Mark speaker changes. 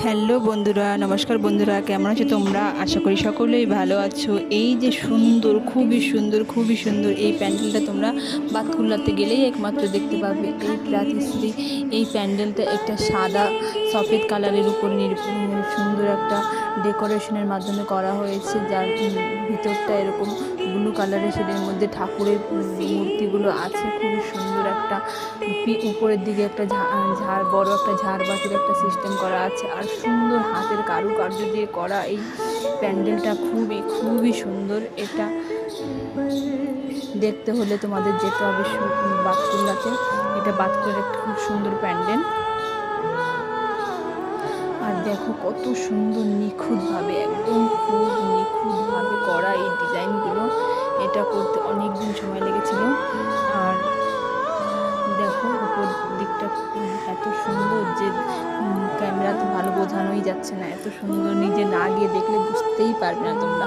Speaker 1: Hello বন্ধুরা, নমস্কার বন্ধুরা, কেমন আছো তোমরা? আশা করি সকলেই ভালো আছো। এই যে সুন্দর, খুবই সুন্দর এই প্যান্ডেলটা তোমরা বাতকুল্লাতে গেলেই একমাত্র দেখতে পাবে। এই প্রাতিশ্রী এই প্যান্ডেলটা একটা সাদা সফেদ কালারের উপর সুন্দর একটা ডেকোরেশনের মাধ্যমে করা হয়েছে, যার ভিতরটা এরকম ব্লু কালারের, সেটার মধ্যে ঠাকুরের মূর্তিগুলো আছে। খুবই সুন্দর একটা উপরের দিকে একটা ঝাড় বড় একটা ঝাড়বাতির একটা সিস্টেম করা আছে, আর সুন্দর হাতের কারুকার্য দিয়ে করা এই প্যান্ডেলটা খুবই সুন্দর। এটা দেখতে হলে তোমাদের যেতে হবে বাতকুল্লাতে। এটা বাতকুল্লার একটা খুব সুন্দর প্যান্ডেল। আর দেখো কত সুন্দর নিখুঁতভাবে, একদম খুব নিখুঁতভাবে করা এই ডিজাইনগুলো। এটা করতে অনেক দিন সময় লেগেছিল। আর দেখো উপর দিকটা এত সুন্দর যে ক্যামেরাতে ভালো বোঝানোই যাচ্ছে না, এত সুন্দর। নিজে না গিয়ে দেখলে বুঝতেই পারবে না তোমরা।